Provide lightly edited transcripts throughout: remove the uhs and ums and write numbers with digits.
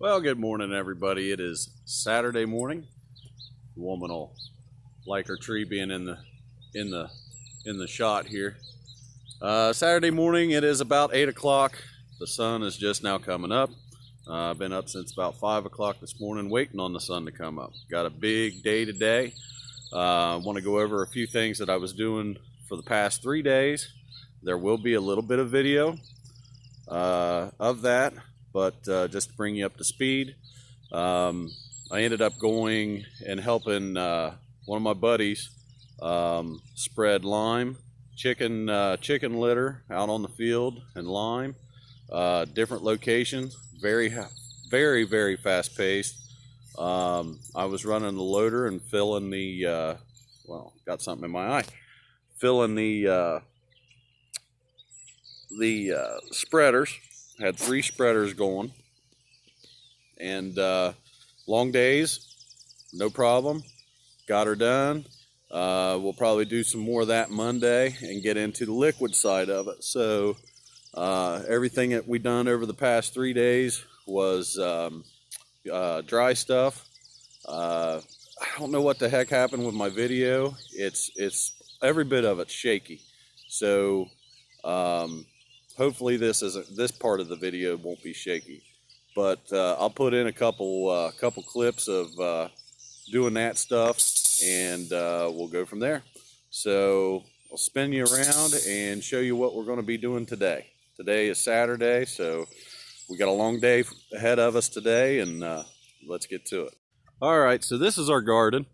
Well, good morning, everybody. It is Saturday morning. The woman will like her tree being in the shot here. Saturday morning. It is about 8 o'clock. The sun is just now coming up. I've been up since about 5 o'clock this morning, waiting on the sun to come up. Got a big day today. I want to go over a few things that I was doing for the past 3 days. There will be a little bit of video of that. But just to bring you up to speed, I ended up going and helping one of my buddies spread lime, chicken litter out on the field, and lime, different locations, very fast paced. I was running the loader and filling the got something in my eye, filling the spreaders. Had 3 spreaders going, and long days, no problem. Got her done. We'll probably do some more of that Monday and get into the liquid side of it. So everything that we done over the past 3 days was dry stuff. I don't know what the heck happened with my video. It's every bit of it's shaky. So hopefully this part of the video won't be shaky, but I'll put in a couple clips of doing that stuff, and we'll go from there. So I'll spin you around and show you what we're going to be doing today. Today is Saturday, so we got a long day ahead of us today, and let's get to it. All right, so this is our garden.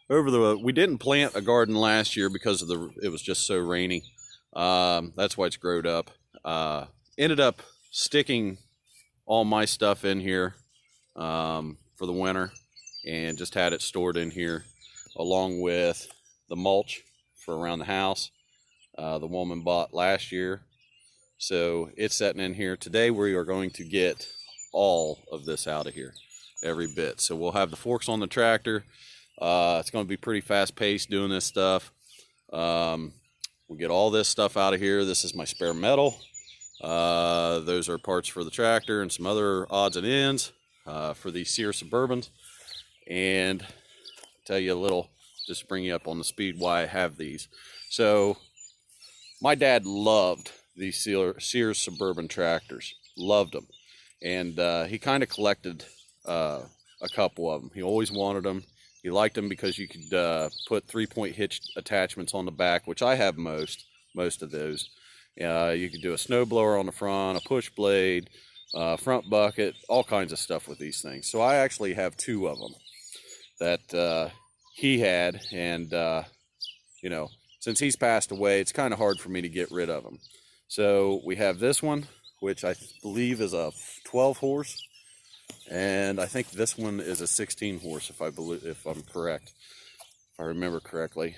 We didn't plant a garden last year because it was just so rainy. That's why it's growed up. Ended up sticking all my stuff in here for the winter, and just had it stored in here along with the mulch for around the house the woman bought last year. So it's sitting in here. Today we are going to get all of this out of here, every bit. So we'll have the forks on the tractor. It's going to be pretty fast paced doing this stuff. We'll get all this stuff out of here. This is my spare metal. Those are parts for the tractor and some other odds and ends for these Sear Suburbans. And I'll tell you a little, just to bring you up on the speed why I have these. So my dad loved these Sear Suburban tractors, loved them. And he kind of collected a couple of them. He always wanted them. He liked them because you could put 3-point hitch attachments on the back, which I have most of those. You could do a snowblower on the front, a push blade, front bucket, all kinds of stuff with these things. So I actually have 2 of them that he had, and you know, since he's passed away, it's kind of hard for me to get rid of them. So we have this one, which I believe is a 12 horse. And I think this one is a 16 horse, if I'm correct, if I remember correctly.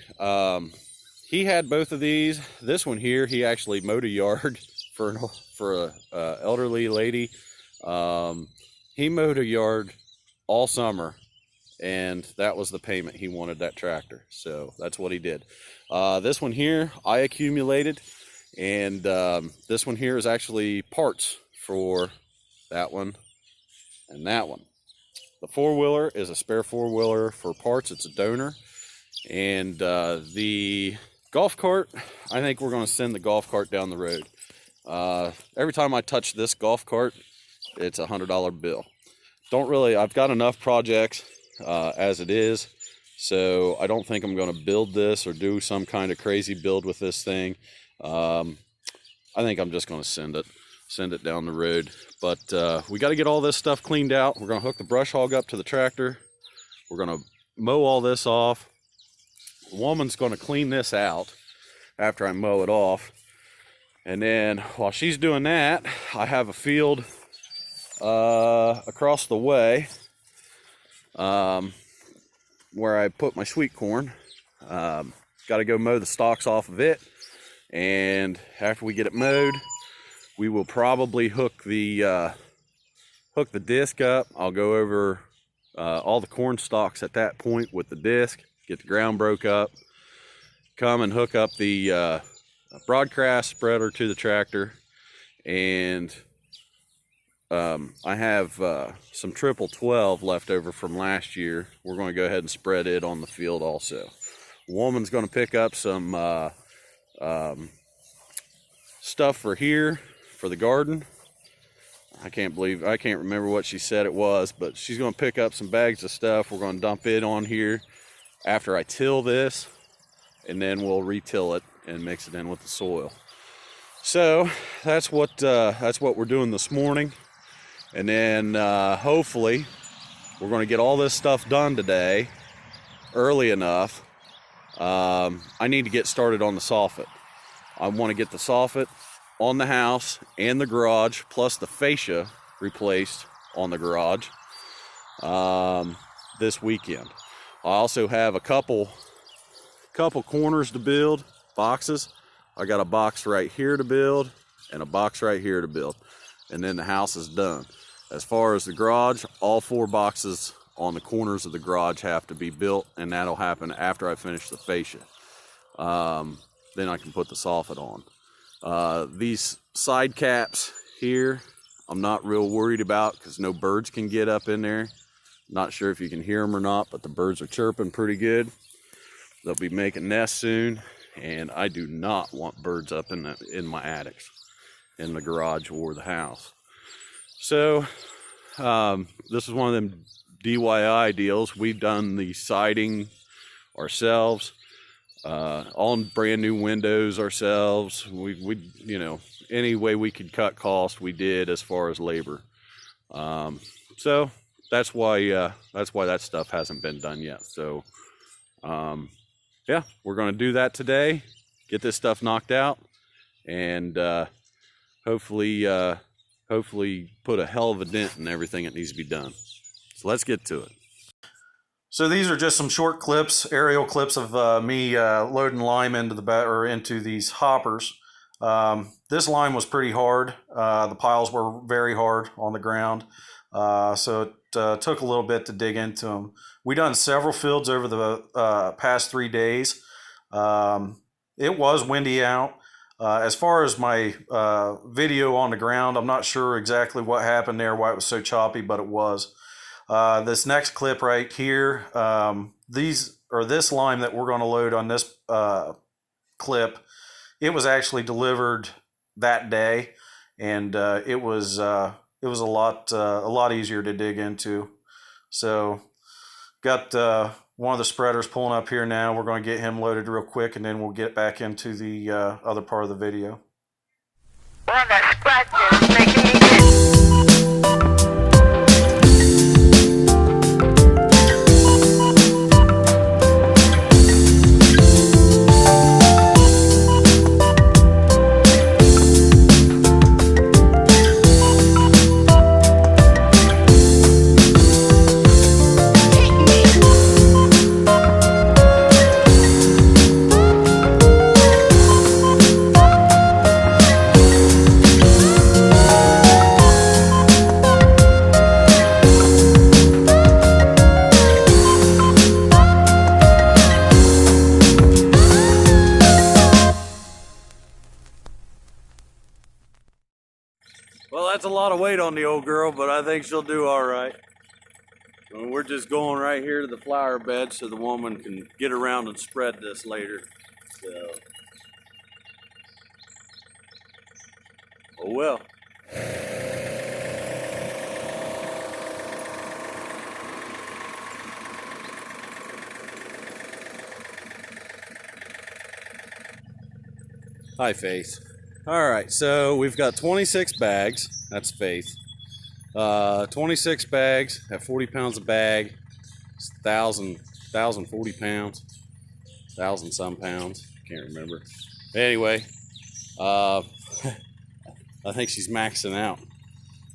He had both of these. This one here, he actually mowed a yard for a elderly lady. He mowed a yard all summer, and that was the payment. He wanted that tractor, so that's what he did. This one here, I accumulated, and this one here is actually parts for that one and that one. The 4-wheeler is a spare 4-wheeler for parts. It's a donor. And the golf cart, I think we're going to send the golf cart down the road. Every time I touch this golf cart, it's a $100 bill. I've got enough projects as it is, so I don't think I'm going to build this or do some kind of crazy build with this thing. I think I'm just going to send it down the road. But we got to get all this stuff cleaned out. We're going to hook the brush hog up to the tractor. We're going to mow all this off. The woman's going to clean this out after I mow it off. And then while she's doing that, I have a field across the way where I put my sweet corn. Got to go mow the stalks off of it. And after we get it mowed, we will probably hook the disc up. I'll go over all the corn stalks at that point with the disc, get the ground broke up, come and hook up the broadcast spreader to the tractor, and I have some triple 12 left over from last year. We're going to go ahead and spread it on the field also. Woman's going to pick up some stuff for here for the garden. I can't remember what she said it was, but she's going to pick up some bags of stuff. We're going to dump it on here after I till this, and then we'll re-till it and mix it in with the soil. So that's what we're doing this morning, and then hopefully we're going to get all this stuff done today early enough. I need to get started on the soffit. I want to get the soffit on the house and the garage, plus the fascia replaced on the garage this weekend. I also have a couple corners to build, boxes. I got a box right here to build and a box right here to build, and then the house is done. As far as the garage, all 4 boxes on the corners of the garage have to be built, and that'll happen after I finish the fascia. Then I can put the soffit on. These side caps here, I'm not real worried about because no birds can get up in there. Not sure if you can hear them or not, but the birds are chirping pretty good. They'll be making nests soon, and I do not want birds up in my attics, in the garage or the house. So this is one of them DIY deals. We've done the siding ourselves. All brand new windows ourselves. We you know, any way we could cut cost, we did as far as labor. So that's why that stuff hasn't been done yet. So yeah, we're going to do that today, get this stuff knocked out, and hopefully put a hell of a dent in everything that needs to be done. So let's get to it. So these are just some short clips, aerial clips of me loading lime into these hoppers. This lime was pretty hard. The piles were very hard on the ground, so it took a little bit to dig into them. We done several fields over the past 3 days. It was windy out. As far as my video on the ground, I'm not sure exactly what happened there, why it was so choppy, but it was. This next clip right here, this lime that we're going to load on this clip, it was actually delivered that day, and it was a lot easier to dig into. So got one of the spreaders pulling up here now. We're going to get him loaded real quick, and then we'll get back into the other part of the video. Well, that scratch is making me itch. Well, that's a lot of weight on the old girl, but I think she'll do all right. And we're just going right here to the flower bed so the woman can get around and spread this later. So, oh well. Hi, Faith. All right, so we've got 26 bags. That's Faith. 26 bags at 40 pounds a bag. It's 1,040 pounds. 1,000 some pounds. Can't remember. Anyway, I think she's maxing out.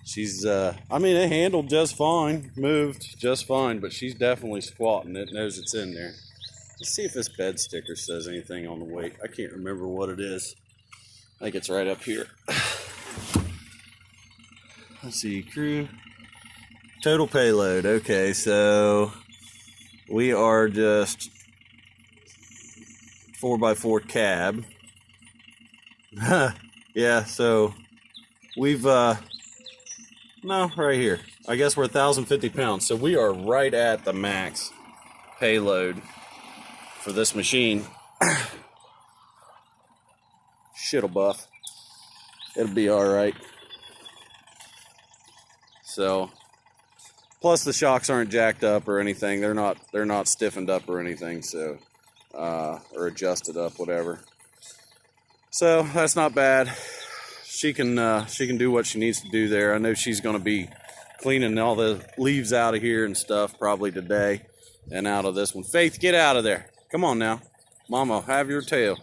She's, I mean, it handled just fine, moved just fine, but she's definitely squatting. It knows it's in there. Let's see if this bed sticker says anything on the weight. I can't remember what it is. I think it's right up here. Let's see, crew. Total payload. Okay, so we are just 4x4 cab. Yeah, so we've No, right here. I guess we're 1,050 pounds. So we are right at the max payload for this machine. Shit'll buff. It'll be all right. So, plus the shocks aren't jacked up or anything. They're not stiffened up or anything. So, or adjusted up, whatever. So that's not bad. She can do what she needs to do there. I know she's going to be cleaning all the leaves out of here and stuff probably today and out of this one. Faith, get out of there. Come on now. Mama, have your tail.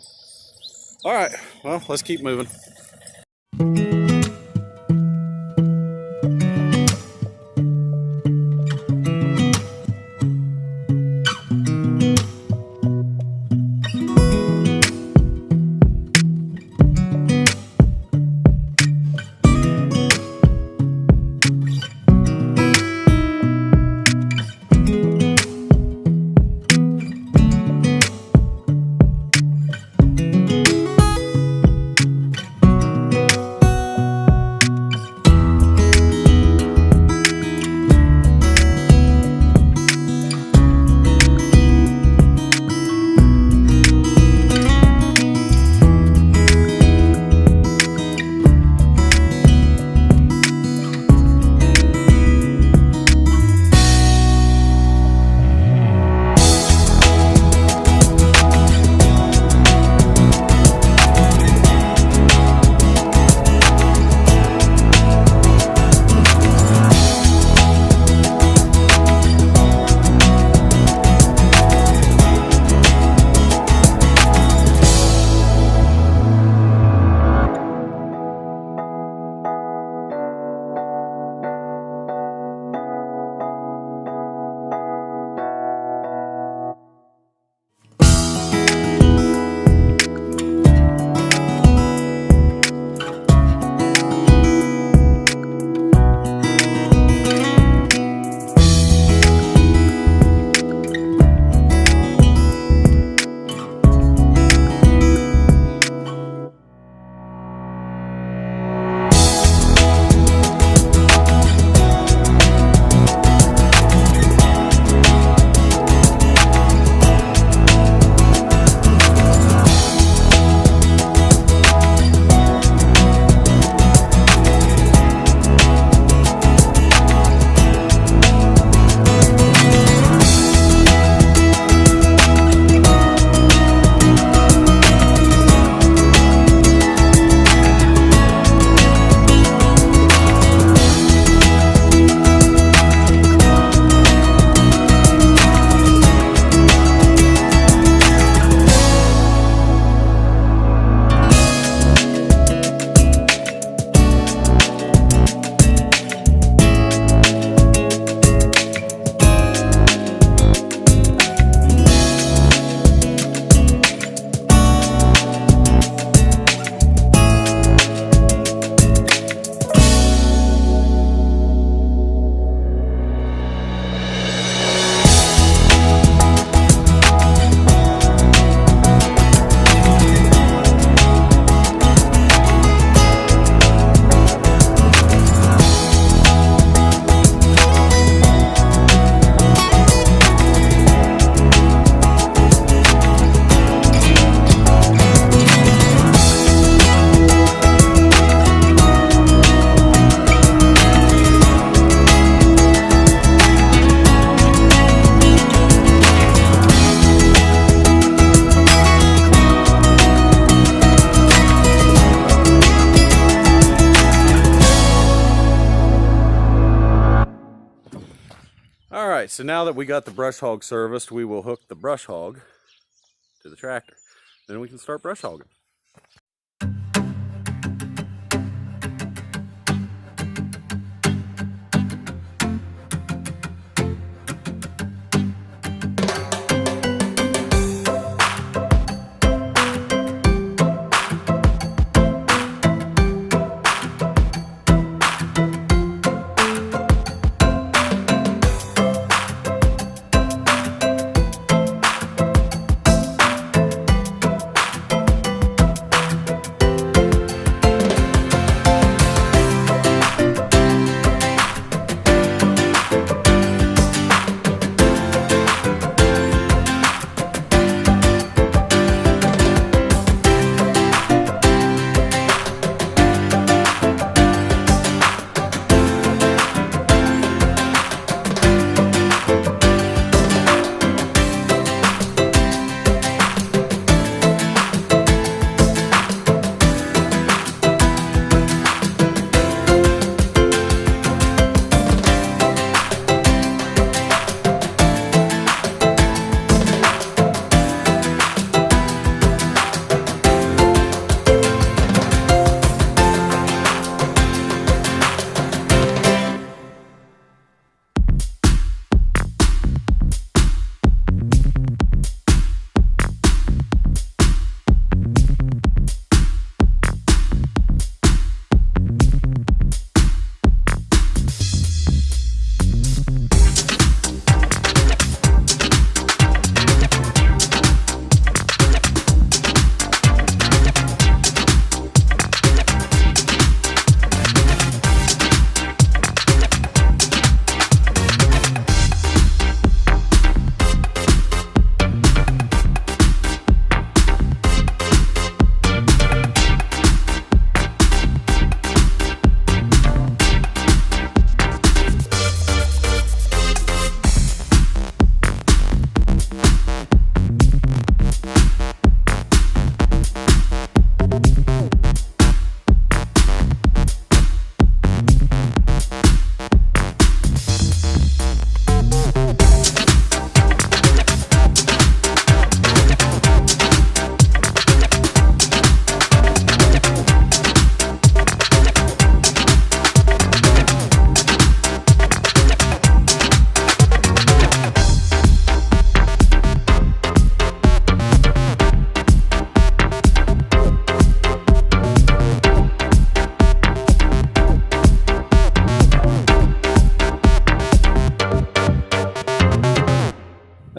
All right, well, let's keep moving. All right, so now that we got the brush hog serviced, we will hook the brush hog to the tractor. Then we can start brush hogging.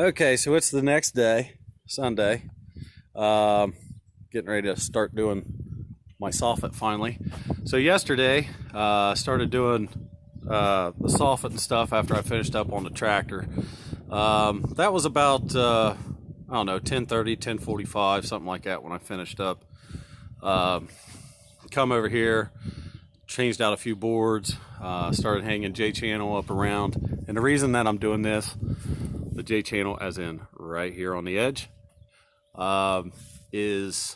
Okay, so it's the next day, Sunday. Getting ready to start doing my soffit finally. So yesterday, started doing the soffit and stuff after I finished up on the tractor. That was about, I don't know, 10:30, 10:45, something like that when I finished up. Come over here, changed out a few boards, started hanging J-channel up around. And the reason that I'm doing this, the J-channel as in right here on the edge, is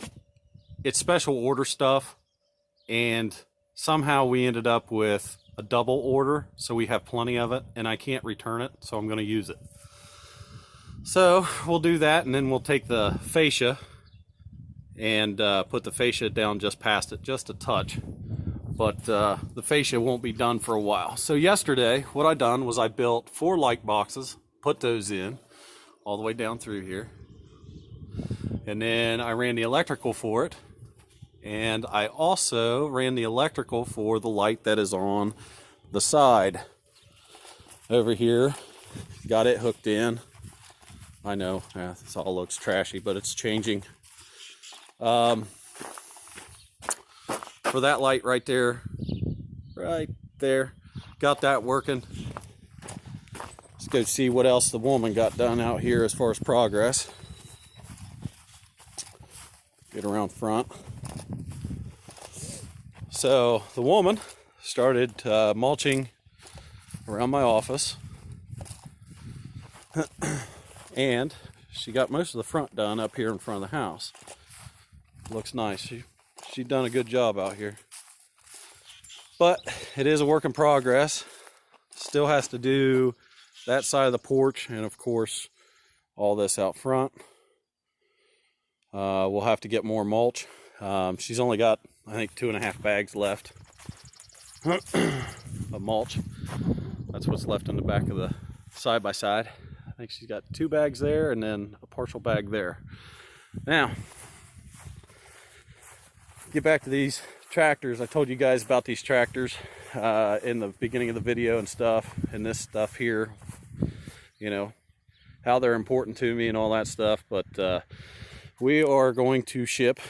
it's special order stuff, and somehow we ended up with a double order, so we have plenty of it, and I can't return it, so I'm going to use it. So we'll do that, and then we'll take the fascia and put the fascia down just past it, just a touch. But the fascia won't be done for a while. So yesterday, what I done was I built 4 light boxes, put those in all the way down through here, and then I ran the electrical for it, and I also ran the electrical for the light that is on the side over here. Got it hooked in. I know this all looks trashy, but it's changing. For that light right there, got that working. Let's go see what else the woman got done out here as far as progress. Get around front. So the woman started mulching around my office, and she got most of the front done up here in front of the house. Looks nice. She's done a good job out here, but it is a work in progress. Still has to do that side of the porch, and of course all this out front. We'll have to get more mulch. She's only got, I think, 2.5 bags left of mulch. That's what's left in the back of the side by side. I think she's got 2 bags there and then a partial bag there. Now, get back to these tractors. I told you guys about these tractors in the beginning of the video and stuff, and this stuff here, you know, how they're important to me and all that stuff. But we are going to ship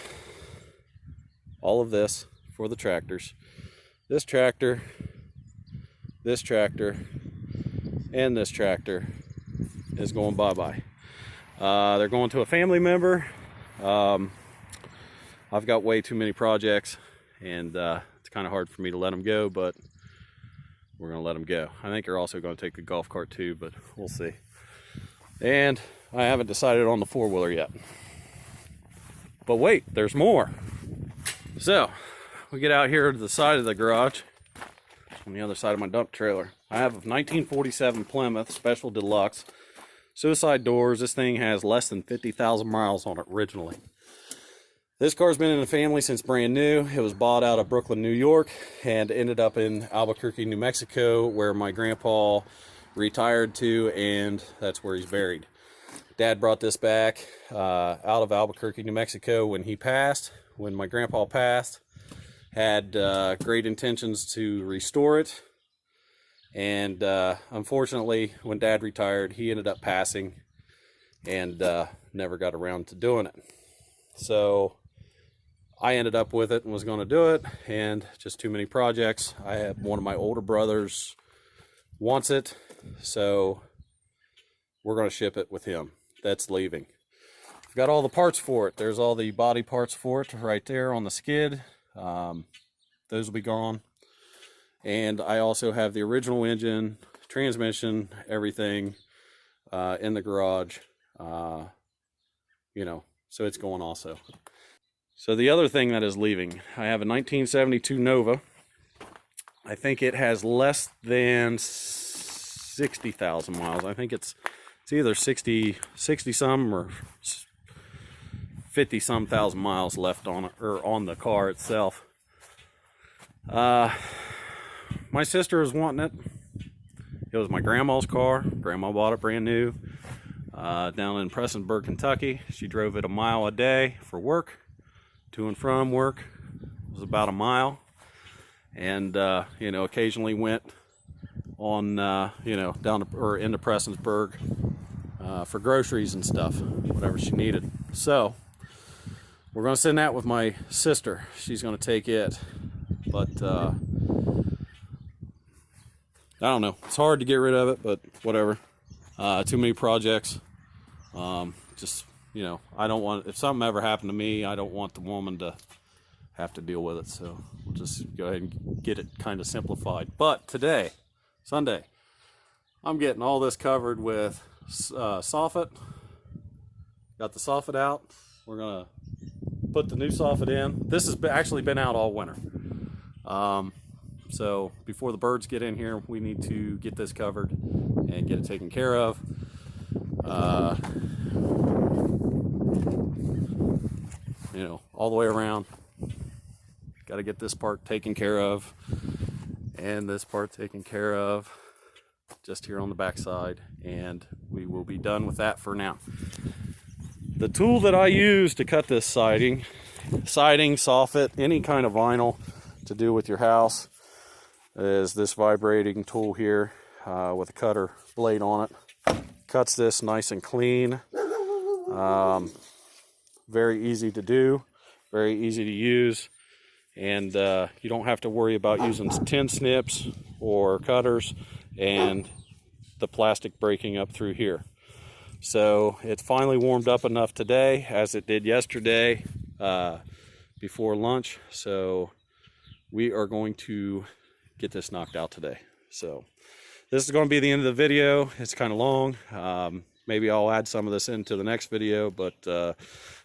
all of this for the tractors. This tractor, and this tractor is going bye-bye. They're going to a family member. I've got way too many projects, and it's kind of hard for me to let them go, but we're going to let them go. I think they're also going to take the golf cart too, but we'll see. And I haven't decided on the 4-wheeler yet. But wait, there's more. So, we get out here to the side of the garage, on the other side of my dump trailer. I have a 1947 Plymouth Special Deluxe. Suicide doors. This thing has less than 50,000 miles on it originally. This car's been in the family since brand new. It was bought out of Brooklyn, New York, and ended up in Albuquerque, New Mexico, where my grandpa retired to, and that's where he's buried. Dad brought this back out of Albuquerque, New Mexico when he passed. When my grandpa passed, had great intentions to restore it, and unfortunately, when Dad retired, he ended up passing and never got around to doing it. So I ended up with it and was going to do it, and just too many projects. I have one of my older brothers wants it, so we're going to ship it with him. That's leaving. I've got all the parts for it. There's all the body parts for it right there on the skid. Those will be gone. And I also have the original engine, transmission, everything in the garage. You know, so it's going also. So the other thing that is leaving, I have a 1972 Nova. I think it has less than 60,000 miles. I think it's either 60 some or 50 some thousand miles left on it, or on the car itself. My sister is wanting it. It was my grandma's car. Grandma bought it brand new down in Prestonsburg, Kentucky. She drove it a mile a day for work, to and from work. It was about a mile, and you know, occasionally went on you know, down to, or into Prestonsburg for groceries and stuff, whatever she needed. So we're going to send that with my sister. She's going to take it, but I don't know. It's hard to get rid of it, but whatever. Too many projects. Just, you know, I don't want, if something ever happened to me, I don't want the woman to have to deal with it. So we'll just go ahead and get it kind of simplified. But today, Sunday, I'm getting all this covered with soffit. Got the soffit out. We're gonna put the new soffit in. This has actually been out all winter. So before the birds get in here, we need to get this covered and get it taken care of. You know, all the way around. Got to get this part taken care of and this part taken care of just here on the back side, and we will be done with that for now. The tool that I use to cut this siding, soffit, any kind of vinyl to do with your house is this vibrating tool here with a cutter blade on it. Cuts this nice and clean. Very easy to do, very easy to use, and you don't have to worry about using tin snips or cutters and the plastic breaking up through here. So it finally warmed up enough today, as it did yesterday before lunch. So we are going to get this knocked out today. So this is going to be the end of the video. It's kind of long. Maybe I'll add some of this into the next video, but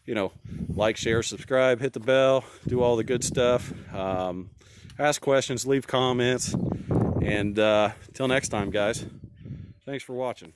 you know, like, share, subscribe, hit the bell, do all the good stuff. Ask questions, leave comments, and till next time, guys. Thanks for watching.